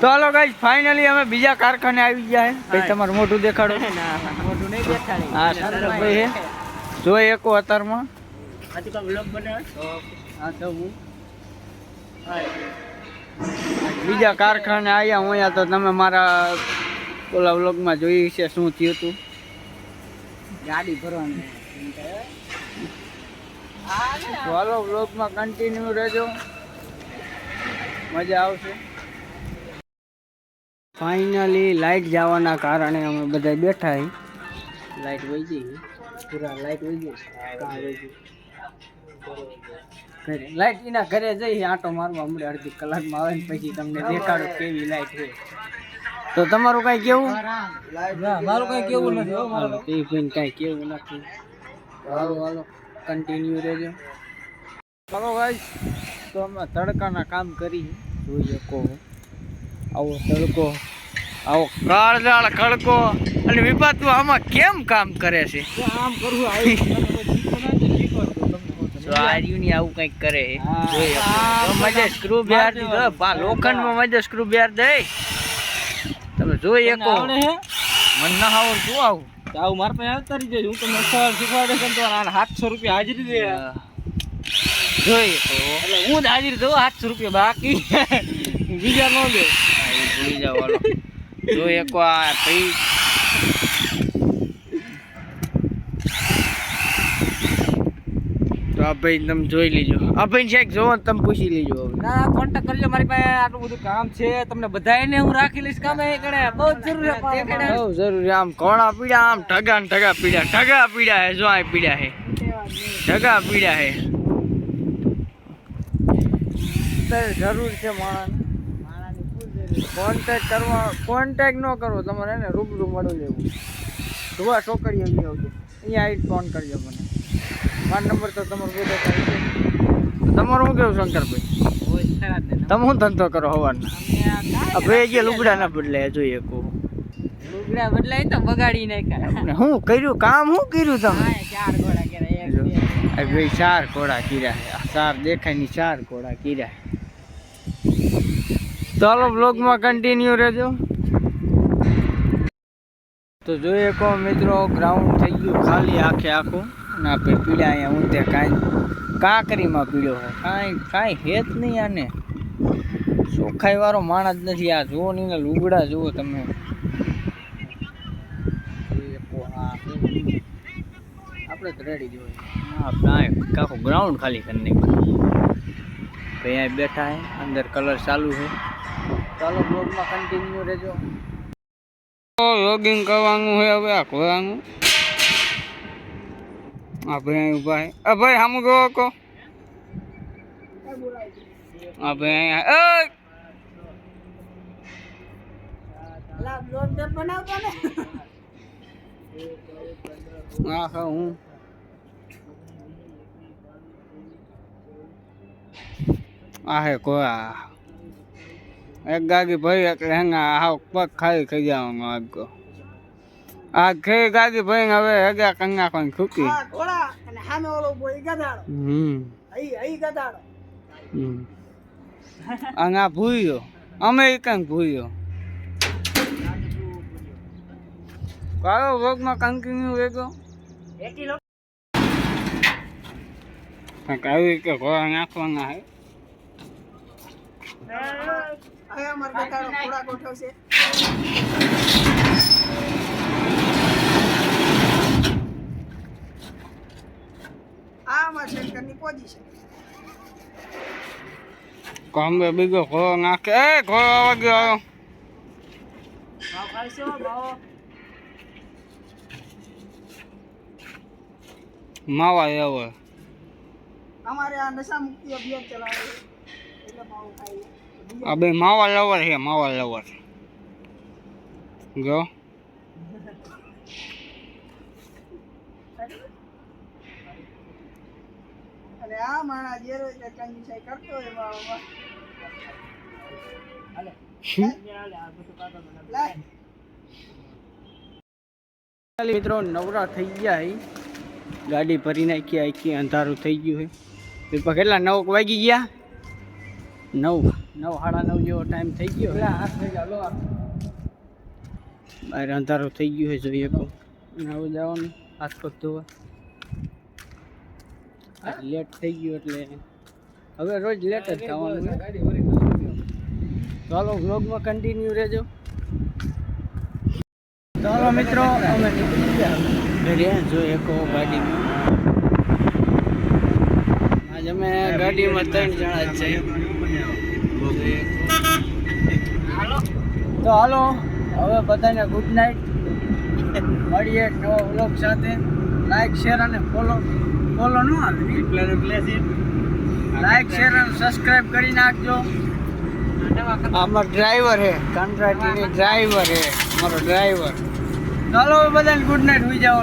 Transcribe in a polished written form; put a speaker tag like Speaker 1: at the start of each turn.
Speaker 1: તો હાલો guys finally અમે બીજા કારખાને આવી ગયા હે ભાઈ તમારું મોઢું દેખાડો
Speaker 2: મોઢું નહીં દેખાડી
Speaker 1: હા ભાઈ હે જો એકો અતારમાં
Speaker 2: આજે કા વ્લોગ બનાવે
Speaker 1: હા તો હું બીજા કારખાને આવ્યા હું અહીંયા તો તમે મારા ઓલા વ્લોગમાં જોઈ છે શું થયું હતું ગાડી ભરવાની હાલો વ્લોગમાં કન્ટિન્યુ રહેજો મજા આવશે ફાઇનલી લાઇટ જવાના કારણે અમે બધા બેઠા હી લાઇટ વહી ગઈ પૂરા લાઇટ વહી ગઈ ઘરે લાઇટ એના ઘરે જઈ આંટો મારવા હમણાં અડધી કલાકમાં આવે ને પછી તમને દેખાડો કેવી લાઇટ છે તો તમારું કઈ કેવું
Speaker 2: મારું કઈ કેવું નથી
Speaker 1: તે ભાઈ કઈ કેવું નથી હાલો હાલો કન્ટિન્યુ રહેજો ચાલો ગાઈસ તો અમે તડકાના કામ કરી જોઈએ કો આવો તડકો આવો કાળજાળ ખડકો અને વિપા તું આમાં કેમ કામ કરે છે
Speaker 2: આમ કરું
Speaker 1: આર્યુની આવું કંઈક કરે મજે સ્ક્રૂ બેહાર દીધો લોખંડમાં મજે સ્ક્રૂ બેહાર દે તમે જોઈ શકો મને ના આવડતું આવું
Speaker 2: આવું મારા પાસે આવતા રહી જાય હું તમને સર શીખવાડે છે તો 700 રૂપિયા હાજરી દે
Speaker 1: જોઈએ તો
Speaker 2: એટલે હું જ હાજરી દઉં 700 રૂપિયા બાકી બીજા ન દે
Speaker 1: ભૂલી જાવ હાલો જોઈ શકો આ ભાઈ તો આ ભાઈ તમે જોઈ લીજો આ ભાઈ છે જોવો તમે પૂછી લીજો
Speaker 2: ના કોન્ટેક્ટ કરજો મારી પાસે આટલું બધું કામ છે તમને બધાને હું રાખી લઈશ કામ એ કણે બહુ જરૂરી છે
Speaker 1: બહુ જરૂરી આમ કોણા પીડા આમ ઠગા ને ઠગા પીડા હે જો આ પીડા હે ઠગા પીડા હે જરૂર છે માણસની કોન્ટેક્ટ ન કરવો તમારે એને રૂબરૂ મળી લેવું જોવા છોકરીઓ નહીં આવજો અહીંયા આવીને ફોન કરજો મને મારો નંબર તો તમારો બધો તમારું શું કેવું શંકરભાઈ તમે શું ધંધો કરો હવારના ભાઈ જે લુગડા ના બદલાય જોઈએ કહું
Speaker 2: લુગડા બદલાય તો બગાડી નાખ્યા
Speaker 1: શું કર્યું કામ શું કર્યું તમે
Speaker 2: 4 ઘોડા કર્યા
Speaker 1: ભાઈ 4 ઘોડા કર્યા 4 દેખાય ની 4 ઘોડા કર્યા ચાલો બ્લોગમાં કન્ટિન્યુ રહેજો તો જોઈએ કહો મિત્રો ગ્રાઉન્ડ થઈ ગયું ખાલી આખું અને આપણે પીડા અહીંયા ઊંધે કાંઈ કાંકરીમાં પીડ્યો હોય કાંઈ હેત નહીં આને ચોખ્ખાઈ વાળો માણસ જ નથી આ જુઓ ને લુગડા જુઓ તમે આપણે તો રેડી જોઈએ હા કાંકો ગ્રાઉન્ડ ખાલી કરી નાખ્યું ભાઈ અહીં બેઠા હે અંદર કલર ચાલુ છે ચાલો બ્લોગમાં કન્ટિન્યુ રહેજો લોગિંગ કરવાનું છે હવે આ ખોવાનું આ ભાઈ અહીં ઊભા હે ભાઈ સામું જોવો કહો હા ભાઈ અહીંયા હા હું આ હે કોયા એક ગાગી ભાઈ એટલે હેંગા હાવ પગ ખાઈ ખાઈ જવાનું આગો આ ખે ગાગી ભાઈ હવે હેગા કંગા કોઈ ખૂકી
Speaker 2: ઘોડા અને સામે ઓલો બોય ગધાડો અહીં ગધાડો
Speaker 1: આ ભૂયો અમે કંઈક ભૂયો કયો વર્ગમાં કન્ટિન્યુ વેગો કંઈક આવી કે ઘોડા નાખવાના હે
Speaker 2: આયા માર ગધાડો ઘોડા ગોઠવશે આ માર શંકરની પોઝિશન
Speaker 1: કામે બીજો ઘોડો નાખે એ ઘોડો આવી ગયો
Speaker 2: ભાવ ખાઈશો ભાવ
Speaker 1: માવા એવો
Speaker 2: અમારે આ નશા મુક્તિ અભિયાન ચલાવે એટલે ભાવ ખાઈ
Speaker 1: આ બે માવા લવર છે માવા લવર જો
Speaker 2: અને આ માણા જે રોજ કંજુસાઈ કરતો હોય બાબા હાલે
Speaker 1: મિત્રો નવરા થઈ ગયા ગાડી ભરી નાખી આખી અંધારું થઈ ગયું છે કેટલા 9 વાગી ગયા 9 9:30 જેવો ટાઈમ થઈ ગયો
Speaker 2: પેલા હાથ થઈ ગયા લો
Speaker 1: બહાર અંધારું થઈ ગયું છે જોઈએ તો અને હવે જવાનું હાથ પગ ધોવા લેટ થઈ ગયું એટલે હવે રોજ લેટ જ થવાનું હોય. ચાલો વ્લોગમાં કન્ટિન્યુ રહેજો. ચાલો મિત્રો અમે નીકળી ગયા ઘરે જો એકો ગાડીમાં. આજ અમે ગાડીમાં 3 જણા જ છીએ. તો હાલો હવે બધાને ગુડ નાઇટ. મળીએ નવો વ્લોગ સાથે. લાઈક શેર અને ફોલો નો આવે લાઈક શેર અને સબસ્ક્રાઇબ કરી નાખજો. અમારો ડ્રાઈવર હે કંટ્રાટીની ડ્રાઈવર હે અમારો ડ્રાઈવર. ચાલો બધાને ગુડ નાઇટ. હોઈ જાઓ.